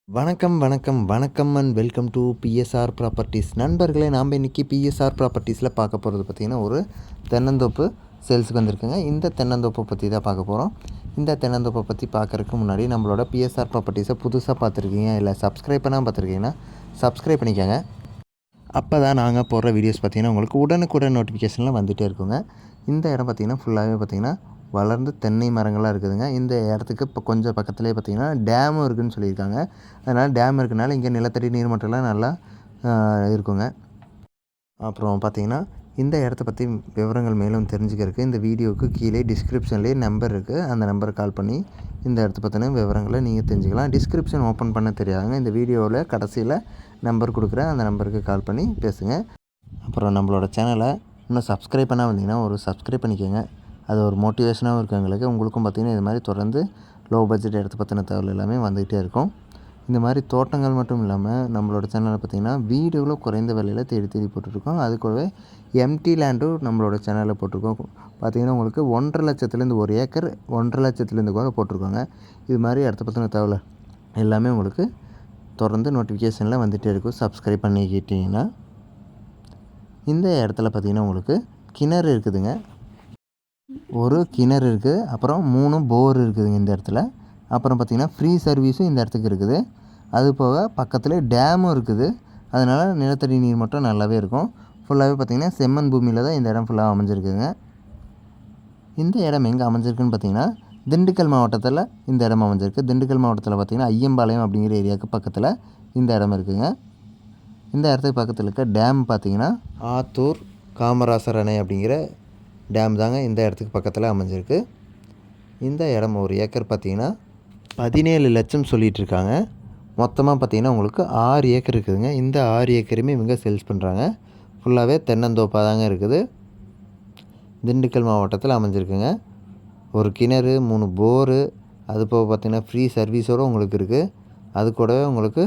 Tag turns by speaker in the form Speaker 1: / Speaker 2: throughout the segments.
Speaker 1: வணக்கம் வணக்கம் வணக்கம் and welcome to PSR properties. நண்பர்களே, நாம் இன்றைக்கி பிஎஸ்ஆர் ப்ராப்பர்ட்டிஸில் பார்க்க போகிறது பார்த்திங்கன்னா ஒரு தென்னந்தோப்பு சேல்ஸுக்கு வந்திருக்குங்க. இந்த தென்னந்தோப்பை பற்றி தான் பார்க்க போகிறோம். இந்த தென்னந்தோப்பை பற்றி பார்க்குறதுக்கு முன்னாடி நம்மளோட பிஎஸ்ஆர் ப்ராப்பர்ட்டிஸை புதுசாக பார்த்துருக்கீங்க இல்லை சப்ஸ்கிரைப் பண்ணால் பார்த்துருக்கீங்கன்னா சப்ஸ்கிரைப் பண்ணிக்கோங்க. அப்போ தான் நாங்கள் போடுற வீடியோஸ் பார்த்திங்கன்னா உங்களுக்கு உடனுக்குடன் நோட்டிஃபிகேஷன்லாம் வந்துகிட்டே இருக்குங்க. இந்த இடம் பார்த்திங்கன்னா ஃபுல்லாகவே பார்த்திங்கன்னா வளர்ந்து தென்னை மரங்களாக இருக்குதுங்க. இந்த இடத்துக்கு இப்போ கொஞ்சம் பக்கத்துலேயே பார்த்திங்கன்னா டேமும் இருக்குதுன்னு சொல்லியிருக்காங்க. அதனால் டேம் இருக்கனால இங்கே நிலத்தடி நீர்மட்டம்லாம் நல்லா இருக்குங்க. அப்புறம் பார்த்திங்கன்னா இந்த இடத்த பற்றி விவரங்கள் மேலும் தெரிஞ்சுக்கிறதுக்கு இந்த வீடியோவுக்கு கீழே டிஸ்கிரிப்ஷன்லேயே நம்பர் இருக்குது. அந்த நம்பரை கால் பண்ணி இந்த இடத்த பற்றின விவரங்களை நீங்கள் தெரிஞ்சுக்கலாம். டிஸ்கிரிப்ஷன் ஓப்பன் பண்ண தெரியாதுங்க. இந்த வீடியோவில் கடைசியில் நம்பர் கொடுக்குறேன், அந்த நம்பருக்கு கால் பண்ணி பேசுங்க. அப்புறம் நம்மளோட சேனலை இன்னும் சப்ஸ்கிரைப் பண்ணால் வந்தீங்கன்னா ஒரு சப்ஸ்கிரைப் பண்ணிக்கோங்க. அது ஒரு மோட்டிவேஷனாகவும் இருக்குது எங்களுக்கு. உங்களுக்கும் பார்த்திங்கன்னா இது மாதிரி தொடர்ந்து லோ பட்ஜெட் இடத்த பற்றின தகவல் எல்லாமே வந்துகிட்டே இருக்கும். இந்த மாதிரி தோட்டங்கள் மட்டும் இல்லாமல் நம்மளோட சேனலில் பார்த்திங்கன்னா வீடுகளும் குறைந்த விலையில் தேடி தேடி போட்டுருக்கோம். அது கூடவே எம்டி லேண்டும் நம்மளோட சேனலில் போட்டிருக்கோம். பார்த்திங்கன்னா உங்களுக்கு 1.5 லட்சத்துலேருந்து 1 ஏக்கர் 1.5 லட்சத்துலேருந்து கூட போட்டிருக்கோங்க. இது மாதிரி இடத்த பற்றின தகவல் எல்லாமே உங்களுக்கு தொடர்ந்து நோட்டிஃபிகேஷனில் வந்துகிட்டே இருக்கும். சப்ஸ்கிரைப் பண்ணிக்கிட்டிங்கன்னா இந்த இடத்துல பார்த்திங்கன்னா உங்களுக்கு கிணறு இருக்குதுங்க. ஒரு கிணறு இருக்குது, அப்புறம் 3 போர் இருக்குதுங்க இந்த இடத்துல. அப்புறம் பார்த்திங்கன்னா ஃப்ரீ சர்வீஸும் இந்த இடத்துக்கு இருக்குது. அது போக பக்கத்துலேயே டேமும் இருக்குது. அதனால் நிலத்தடி நீர் மட்டும் நல்லாவே இருக்கும். ஃபுல்லாகவே பார்த்திங்கன்னா செம்மண் பூமியில் தான் இந்த இடம் ஃபுல்லாக அமைஞ்சிருக்குதுங்க. இந்த இடம் எங்கே அமைஞ்சிருக்குன்னு பார்த்திங்கன்னா திண்டுக்கல் மாவட்டத்தில் இந்த இடம் அமைஞ்சிருக்கு. திண்டுக்கல் மாவட்டத்தில் பார்த்திங்கன்னா ஐயம்பாளையம் அப்படிங்கிற ஏரியாவுக்கு பக்கத்தில் இந்த இடம் இருக்குதுங்க. இந்த இடத்துக்கு பக்கத்தில் இருக்க டேம் பார்த்திங்கன்னா ஆத்தூர் காமராசர் அணை அப்படிங்கிற டேம் தாங்க இந்த இடத்துக்கு பக்கத்தில் அமைஞ்சிருக்கு. இந்த இடம் ஒரு ஏக்கர் பார்த்திங்கன்னா 17 லட்சம் சொல்லிகிட்ருக்காங்க. மொத்தமாக பார்த்திங்கன்னா உங்களுக்கு 6 ஏக்கர் இருக்குதுங்க. இந்த 6 ஏக்கருமே இவங்க சேல்ஸ் பண்ணுறாங்க. ஃபுல்லாகவே தென்னந்தோப்பாக தாங்க இருக்குது. திண்டுக்கல் மாவட்டத்தில் அமைஞ்சிருக்குங்க. ஒரு கிணறு, 3 போரு, அது போக பார்த்திங்கன்னா ஃப்ரீ சர்வீஸோடு உங்களுக்கு இருக்குது. அது கூடவே உங்களுக்கு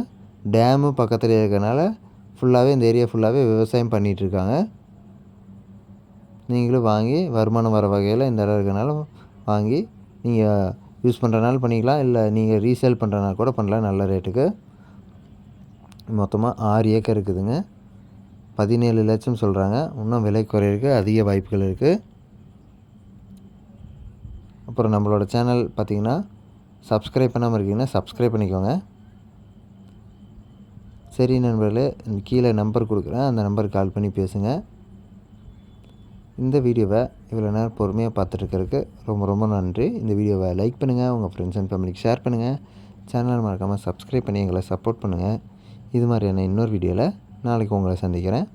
Speaker 1: டேமு பக்கத்தில் இருக்கிறனால ஃபுல்லாகவே இந்த ஏரியா ஃபுல்லாகவே விவசாயம் பண்ணிகிட்ருக்காங்க. நீங்களும் வாங்கி வருமானம் வர வகையில் இந்த இடம் இருக்கிறனால வாங்கி நீங்கள் யூஸ் பண்ணுறனால பண்ணிக்கலாம், இல்லை நீங்கள் ரீசேல் பண்ணுறனால கூட பண்ணலாம் நல்ல ரேட்டுக்கு. மொத்தமாக 6 ஏக்கர் இருக்குதுங்க. 17 லட்சம் சொல்கிறாங்க. இன்னும் விலை குறையிறதுக்கு அதிக வாய்ப்புகள் இருக்குது. அப்புறம் நம்மளோட சேனல் பார்த்திங்கன்னா சப்ஸ்கிரைப் பண்ணாமல் இருக்கீங்கன்னா சப்ஸ்கிரைப் பண்ணிக்கோங்க. சரி நண்பர்களே, கீழே நம்பர் கொடுக்குறேன், அந்த நம்பருக்கு கால் பண்ணி பேசுங்க. இந்த வீடியோவை இவ்வளோ நேரம் பொறுமையாக பார்த்துட்ருக்கிறதுக்கு ரொம்ப ரொம்ப நன்றி. இந்த வீடியோவை லைக் பண்ணுங்கள், உங்கள் ஃப்ரெண்ட்ஸ் அண்ட் ஃபேமிலிக்கு ஷேர் பண்ணுங்கள். சேனல் மறக்காமல் சப்ஸ்கிரைப் பண்ணி எங்களை சப்போர்ட் பண்ணுங்கள். இது மாதிரியான இன்னொரு வீடியோவில் நாளைக்கு உங்களை சந்திக்கிறேன்.